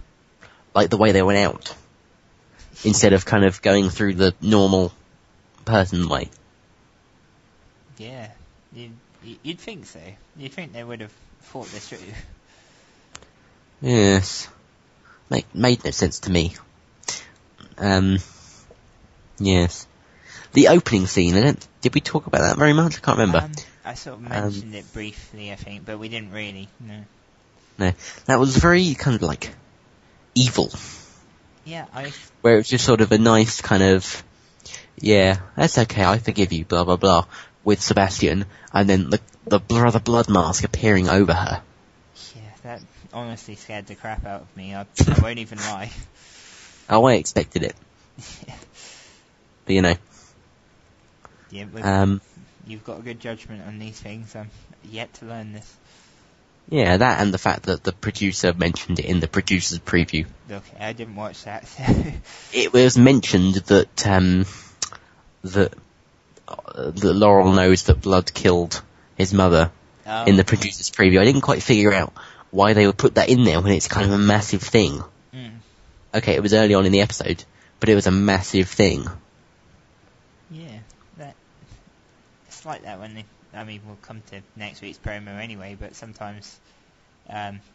Like the way they went out. Instead of kind of going through the normal person way. Yeah. You'd think so. You'd think they would have thought this through. Yes. Made no sense to me. Yes. The opening scene, did we talk about that very much? I can't remember. I sort of mentioned it briefly, I think, but we didn't really, no. No, that was very kind of like evil. Yeah, where it was just sort of a nice kind of, yeah, that's okay, I forgive you, blah blah blah, with Sebastian, and then the brother blood mask appearing over her. Yeah, that honestly scared the crap out of me. I won't even lie. Oh, I expected it. But you know. Yeah, you've got a good judgment on these things. I'm yet to learn this. Yeah, that and the fact that the producer mentioned it in the producer's preview. Okay, I didn't watch that. It was mentioned that that Laurel knows that Blood killed his mother in the producer's preview. I didn't quite figure out why they would put that in there when it's kind of a massive thing. Okay, it was early on in the episode, but it was a massive thing. Yeah, it's like that when we'll come to next week's promo anyway, but sometimes,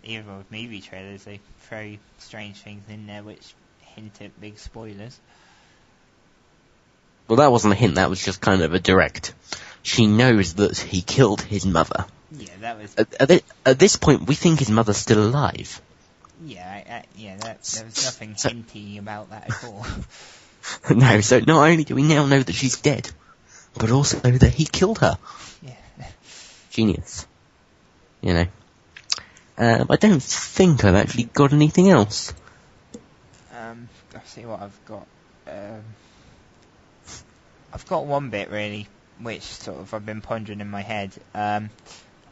even with movie trailers, they throw strange things in there which hint at big spoilers. Well, that wasn't a hint, that was just kind of a direct. She knows that he killed his mother. Yeah, that was... At this point, we think his mother's still alive. Yeah, there was nothing hinty about that at all. No, so not only do we now know that she's dead, but also that he killed her. Yeah. Genius. You know. I don't think I've actually got anything else. I'll see what I've got. I've got one bit, really, which sort of I've been pondering in my head.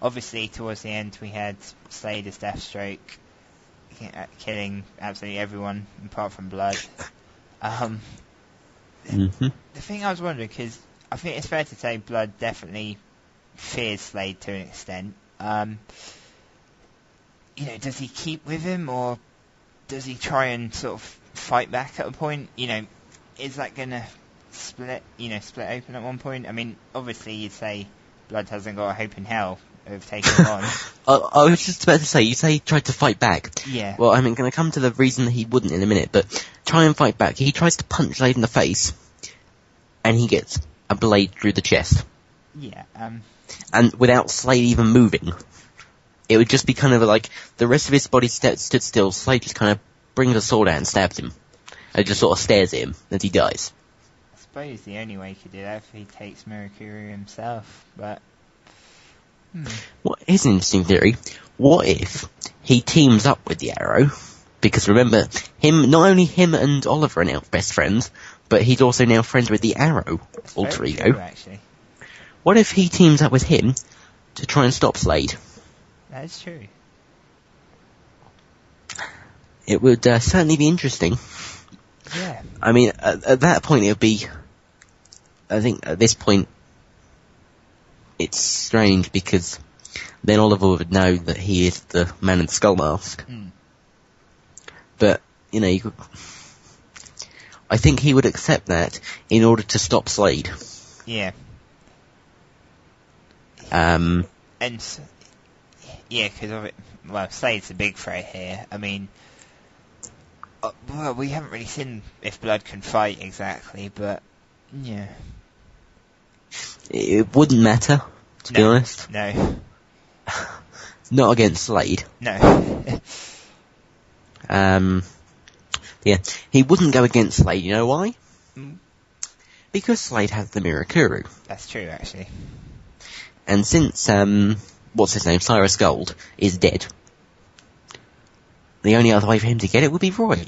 Obviously, towards the end, we had Slade as Deathstroke, killing absolutely everyone apart from Blood. The thing I was wondering, because I think it's fair to say Blood definitely fears Slade to an extent. Does he keep with him, or does he try and sort of fight back at a point? Is that gonna split open at one point? I mean, obviously you'd say Blood hasn't got a hope in hell of taking him on. I was just about to say, you say he tried to fight back. Yeah. Well, I'm going to come to the reason that he wouldn't in a minute, but try and fight back. He tries to punch Slade in the face, and he gets a blade through the chest. Yeah, And without Slade even moving. It would just be kind of like, the rest of his body stood still, Slade just kind of brings a sword out and stabs him. And just sort of stares at him as he dies. I suppose the only way he could do that if he takes Mirakuru himself, but... Here's an interesting theory. What if he teams up with the Arrow? Because remember, not only him and Oliver are now best friends, but he's also now friends with the Arrow, alter ego. True, actually. What if he teams up with him to try and stop Slade? That is true. It would certainly be interesting. Yeah. I mean, at that point it would be... I think at this point it's strange because then Oliver would know that he is the man in the skull mask. But, you could... I think he would accept that in order to stop Slade. Yeah. Yeah, because Slade's a big threat here. I mean, we haven't really seen if Blood can fight exactly, but yeah. It wouldn't matter, to be honest. No. Not against Slade. No. Yeah, he wouldn't go against Slade, you know why? Because Slade has the Mirakuru. That's true, actually. And since, what's his name, Cyrus Gold, is dead, the only other way for him to get it would be Roy.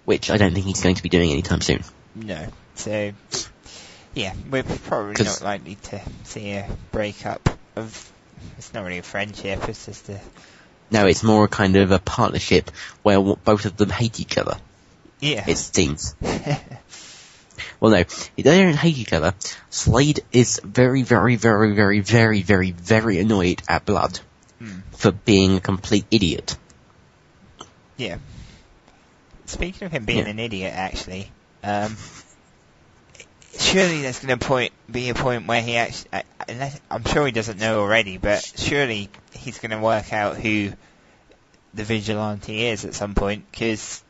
Which I don't think he's going to be doing anytime soon. No. So, yeah, we're probably not likely to see a breakup of... It's not really a friendship, it's just a... No, it's more a kind of a partnership where both of them hate each other. Yeah. It seems. Well, no, they don't hate each other. Slade is very, very, very, very, very, very, very annoyed at Blood for being a complete idiot. Yeah. Speaking of him being an idiot, actually, surely there's going to be a point where he actually... I'm sure he doesn't know already, but surely he's going to work out who the vigilante is at some point, because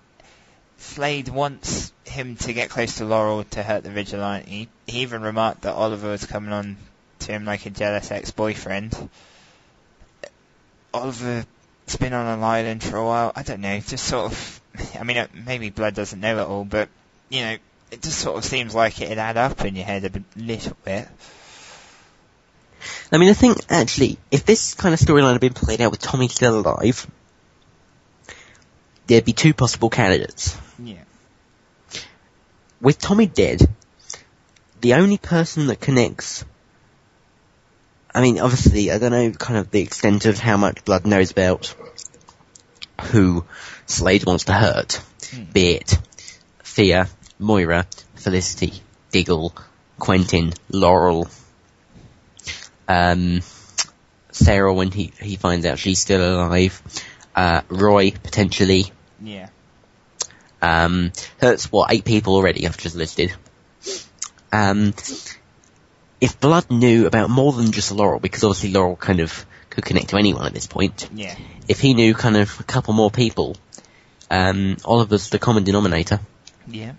Slade wants him to get close to Laurel to hurt the Vigilante. He even remarked that Oliver was coming on to him like a jealous ex-boyfriend. Oliver's been on an island for a while. I don't know, just sort of... I mean, maybe Blood doesn't know it all, but, you know, it just sort of seems like it'd add up in your head a little bit. I mean, I think, actually, if this kind of storyline had been played out with Tommy still alive, there'd be two possible candidates. Yeah. With Tommy dead, the only person that connects... I mean, obviously, I don't know kind of the extent of how much Blood knows about who Slade wants to hurt. Be it Thea, Moira, Felicity, Diggle, Quentin, Laurel, Sarah when he finds out she's still alive, Roy, potentially. Yeah. That's, 8 people already I've just listed. If Blood knew about more than just Laurel, because obviously Laurel kind of could connect to anyone at this point. Yeah. If he knew kind of a couple more people, Oliver's the common denominator. Yeah.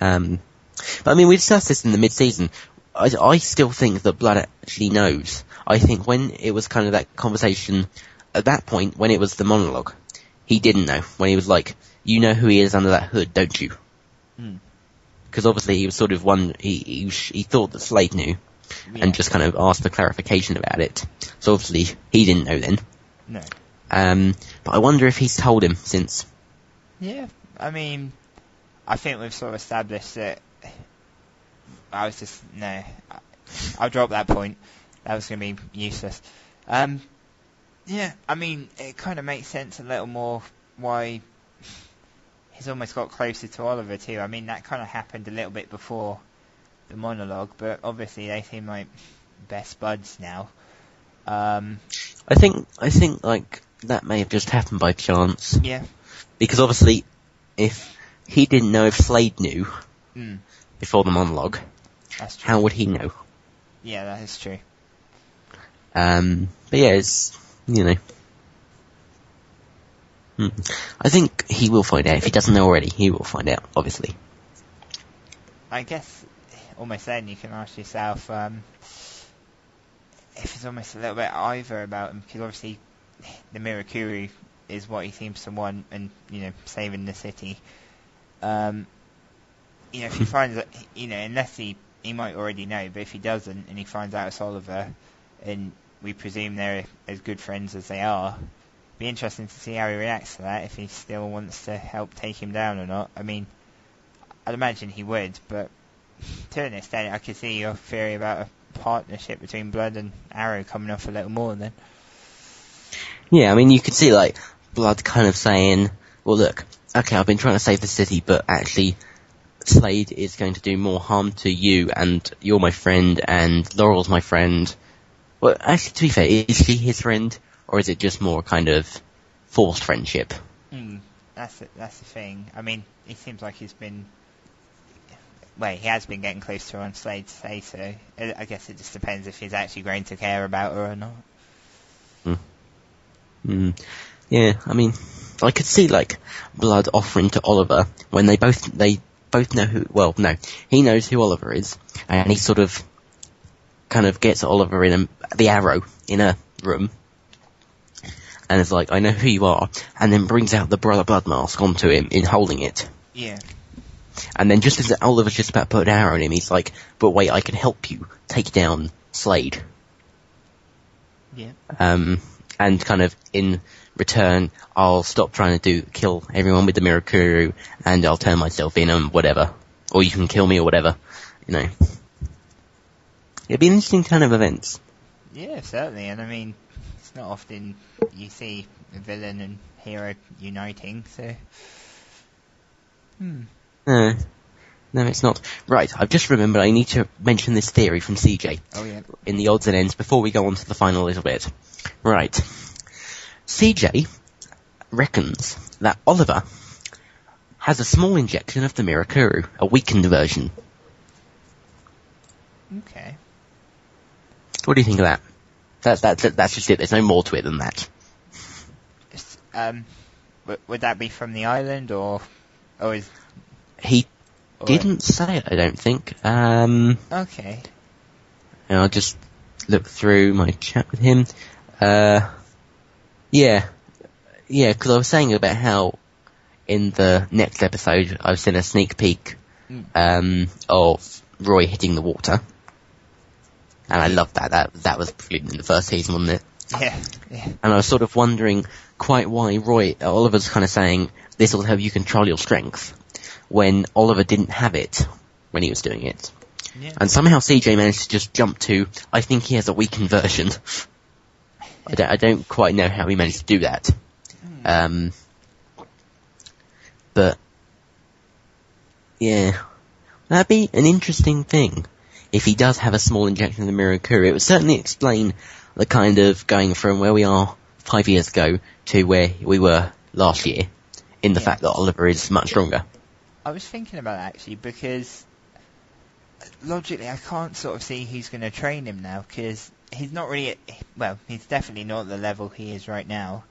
But I mean, we discussed this in the mid-season. I still think that Blood actually knows. I think when it was kind of that conversation, at that point, when it was the monologue, he didn't know. When he was like, you know who he is under that hood, don't you? Because obviously he was sort of he thought that Slade knew, and just kind of asked for clarification about it. So obviously he didn't know then. No. But I wonder if he's told him since. Yeah, I mean, I think we've sort of established that. I'll drop that point. That was going to be useless. Yeah, I mean, it kind of makes sense a little more why he's almost got closer to Oliver too. I mean, that kind of happened a little bit before the monologue, but obviously they seem like best buds now. I think like that may have just happened by chance. Yeah. Because obviously, if he didn't know if Slade knew before the monologue, That's true. how would he know? Yeah, that is true. But yeah, it's, you know. I think he will find out. If he doesn't know already, he will find out, obviously. I guess, almost then, you can ask yourself, if it's almost a little bit either about him, because obviously the Mirakuru is what he seems to want, and, you know, saving the city. You know, if he finds that, you know, unless he might already know, but if he doesn't, and he finds out it's Oliver, and we presume they're as good friends as they are, be interesting to see how he reacts to that, if he still wants to help take him down or not. I mean, I'd imagine he would, but to an extent, I could see your theory about a partnership between Blood and Arrow coming off a little more then. Yeah, I mean, you could see, like, Blood kind of saying, well, look, okay, I've been trying to save the city, but actually, Slade is going to do more harm to you, and you're my friend, and Laurel's my friend. Well, actually, to be fair, is she his friend, or is it just more kind of forced friendship? That's the thing. I mean, it seems like he's been... Well, he has been getting close to her on Slade to say so. I guess it just depends if he's actually going to care about her or not. Yeah, I mean, I could see, like, Blood offering to Oliver when they both know who... Well, no, he knows who Oliver is, and he sort of kind of gets Oliver in the Arrow in a room, and is like, I know who you are, and then brings out the Brother Blood mask onto him in holding it. Yeah. And then just as Oliver's just about to put an arrow in him, he's like, but wait, I can help you take down Slade. Yeah. And kind of in return, I'll stop trying to kill everyone with the Mirakuru, and I'll turn myself in and whatever. Or you can kill me or whatever, you know. It'd be an interesting turn of events. Yeah, certainly, and I mean, it's not often you see a villain and hero uniting, so... No, it's not. Right, I've just remembered I need to mention this theory from CJ. Oh, yeah. In the odds and ends before we go on to the final little bit. Right. CJ reckons that Oliver has a small injection of the Mirakuru, a weakened version. Okay. What do you think of that? That's just it. There's no more to it than that. Would that be from the island, or Or is... He didn't say it, I don't think. Okay. And I'll just look through my chat with him. Yeah, because I was saying about how in the next episode I've seen a sneak peek of Roy hitting the water. And I loved that. That was brilliant in the first season, wasn't it? Yeah. And I was sort of wondering quite why Oliver's kind of saying, this will help you control your strength, when Oliver didn't have it when he was doing it. Yeah. And somehow CJ managed to just jump to, I think he has a weakened version. I don't quite know how he managed to do that. But, yeah. That'd be an interesting thing. If he does have a small injection of the Mirakuru, it would certainly explain the kind of going from where we are 5 years ago to where we were last year, in the fact that Oliver is much stronger. I was thinking about that actually, because logically I can't sort of see who's going to train him now, because he's not really, he's definitely not at the level he is right now.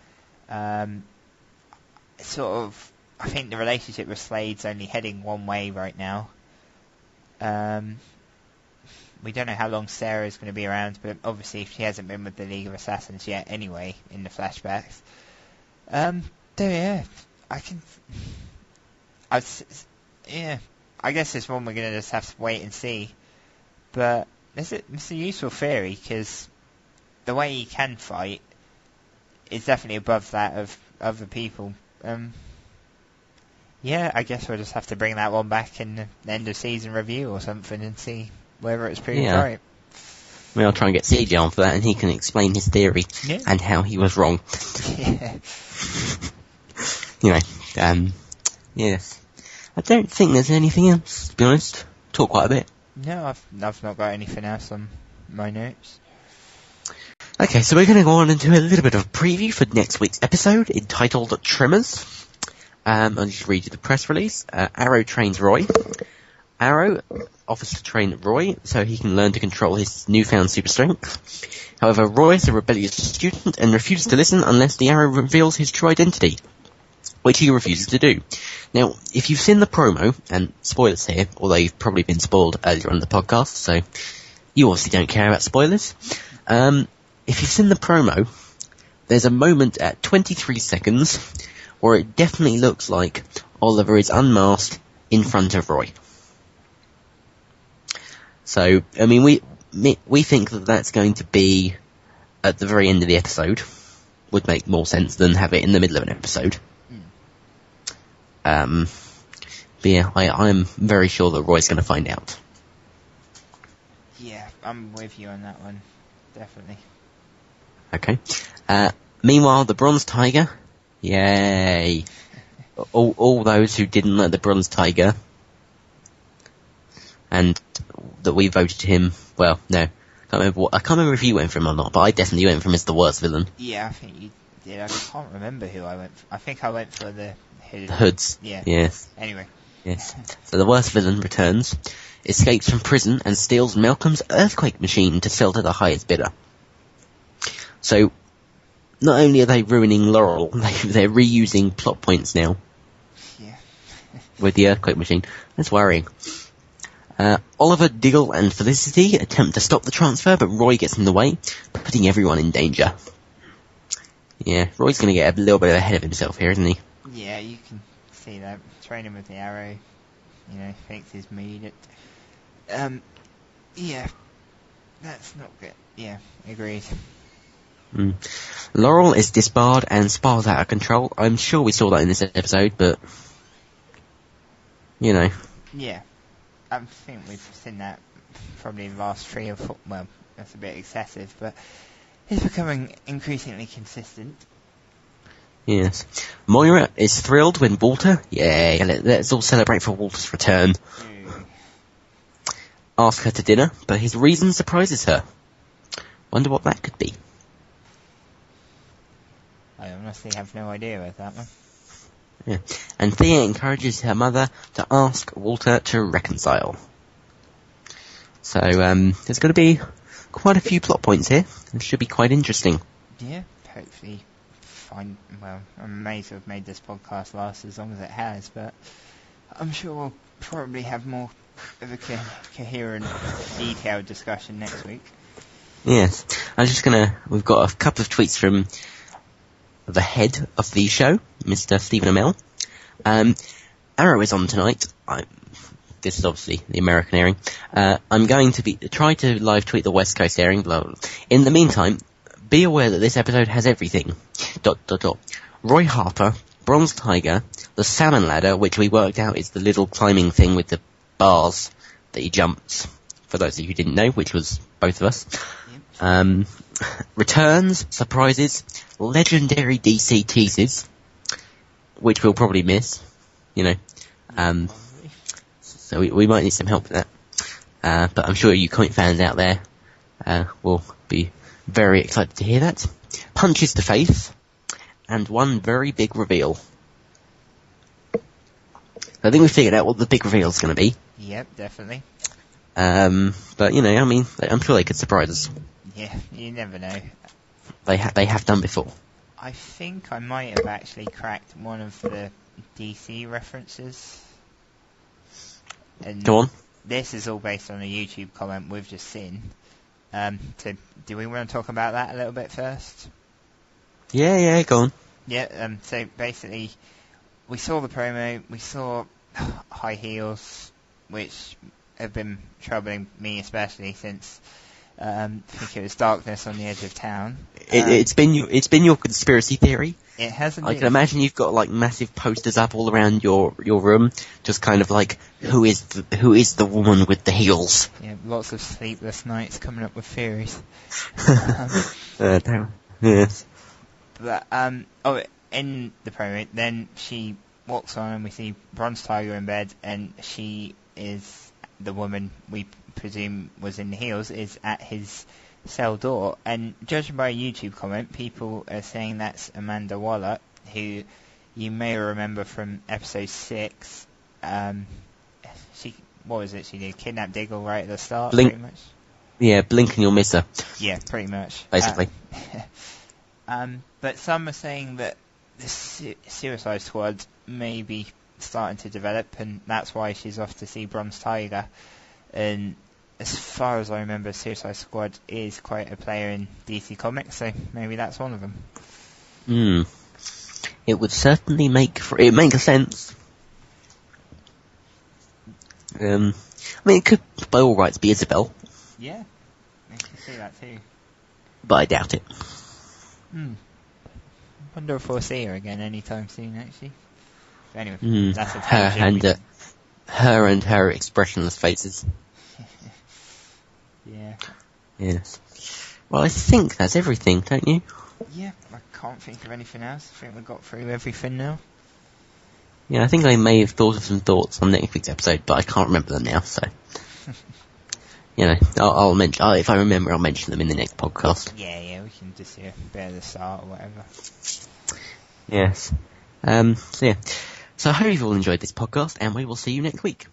Sort of, I think the relationship with Slade's only heading one way right now. We don't know how long Sarah's going to be around, but obviously she hasn't been with the League of Assassins yet anyway, in the flashbacks. I guess this one we're going to just have to wait and see. But it's a useful theory, because the way he can fight is definitely above that of other people. I guess we'll just have to bring that one back in the end of season review or something and see whether it's proved right. Maybe I'll try and get CJ on for that, and he can explain his theory and how he was wrong. Yes. I don't think there's anything else, to be honest. Talk quite a bit. No, I've not got anything else on my notes. Okay, so we're going to go on into a little bit of a preview for next week's episode, entitled Tremors. I'll just read you the press release. Arrow trains Roy. Arrow offers to train Roy so he can learn to control his newfound super strength. However, Roy is a rebellious student and refuses to listen unless the Arrow reveals his true identity, which he refuses to do. Now, if you've seen the promo, and spoilers here, although you've probably been spoiled earlier on the podcast, so you obviously don't care about spoilers. If you've seen the promo, there's a moment at 23 seconds where it definitely looks like Oliver is unmasked in front of Roy. So, I mean, we think that that's going to be at the very end of the episode. Would make more sense than have it in the middle of an episode. But yeah, I'm very sure that Roy's going to find out. Yeah, I'm with you on that one. Definitely. Okay. Meanwhile, the Bronze Tiger. Yay. All those who didn't like the Bronze Tiger, and that we voted him, well, no. I can't remember if you went for him or not, but I definitely went for him as the worst villain. Yeah, I think you did. I can't remember who I went for. I think I went for the Hoods. Yeah. Yes. Anyway. Yes. So the worst villain returns, escapes from prison, and steals Malcolm's earthquake machine to sell to the highest bidder. So, not only are they ruining Laurel, they're reusing plot points now. Yeah. With the earthquake machine. That's worrying. Oliver, Diggle, and Felicity attempt to stop the transfer, but Roy gets in the way, putting everyone in danger. Yeah, Roy's going to get a little bit ahead of himself here, isn't he? Yeah, you can see that. Training with the Arrow, thinks he's made it. Yeah, that's not good. Yeah, agreed. Laurel is disbarred and spirals out of control. I'm sure we saw that in this episode, but Yeah, I think we've seen that probably in the last 3 or 4. Well, that's a bit excessive, but it's becoming increasingly consistent. Yes. Moira is thrilled when Walter, let's all celebrate for Walter's return. Ask her to dinner, but his reason surprises her. Wonder what that could be. I honestly have no idea about that one. Yeah. And Thea encourages her mother to ask Walter to reconcile. So, there's going to be quite a few plot points here. It should be quite interesting. Yeah, hopefully I'm amazed to have made this podcast last as long as it has, but I'm sure we'll probably have more of a coherent, detailed discussion next week. Yes. We've got a couple of tweets from the head of the show, Mr. Stephen Amell. Arrow is on tonight. This is obviously the American airing. I'm going to try to live tweet the West Coast airing, blah, blah, blah. In the meantime, be aware that this episode has everything. ... Roy Harper, Bronze Tiger, the Salmon Ladder, which we worked out is the little climbing thing with the bars that he jumps, for those of you who didn't know, which was both of us. Returns, surprises, legendary DC teases, which we'll probably miss, so we might need some help with that. But I'm sure you comic fans out there will be very excited to hear that. Punches to face, and one very big reveal. I think we figured out what the big reveal is going to be. Yep, definitely. But I'm sure they could surprise us. Yeah, you never know. They have done before. I think I might have actually cracked one of the DC references. And Go on. This is all based on a YouTube comment we've just seen. So do we want to talk about that a little bit first? Yeah, go on. Yeah, so basically, we saw the promo, we saw high heels, which have been troubling me especially since I think it was Darkness on the Edge of Town. It's been your conspiracy theory. It hasn't. I can imagine you've got like massive posters up all around your room, just kind of like who is the woman with the heels? Yeah, lots of sleepless nights coming up with theories. Yes. But in the promo, then she walks on and we see Bronze Tiger in bed, and she is the woman we presume was in the heels, is at his cell door, and judging by a YouTube comment, people are saying that's Amanda Waller, who you may remember from episode 6. What was it she did? Kidnap Diggle right at the start, Blink. pretty much? Yeah, blink and you'll miss her. Yeah, pretty much. Basically. But some are saying that the Suicide Squad may be starting to develop, and that's why she's off to see Bronze Tiger. And as far as I remember, Suicide Squad is quite a player in DC Comics, so maybe that's one of them. It would certainly make sense. It could, by all rights, be Isabel. Yeah, I can see that too. But I doubt it. Wonder if we'll see her again anytime soon, actually. But anyway, that's a her and her expressionless faces. Yeah. Yes. Well, I think that's everything, don't you? Yeah, I can't think of anything else. I think we've got through everything now. Yeah, I think I may have thought of some thoughts on next week's episode, but I can't remember them now, so... I'll mention... if I remember, I'll mention them in the next podcast. Yeah, we can just hear a bit of the start or whatever. Yes. So I hope you've all enjoyed this podcast, and we will see you next week.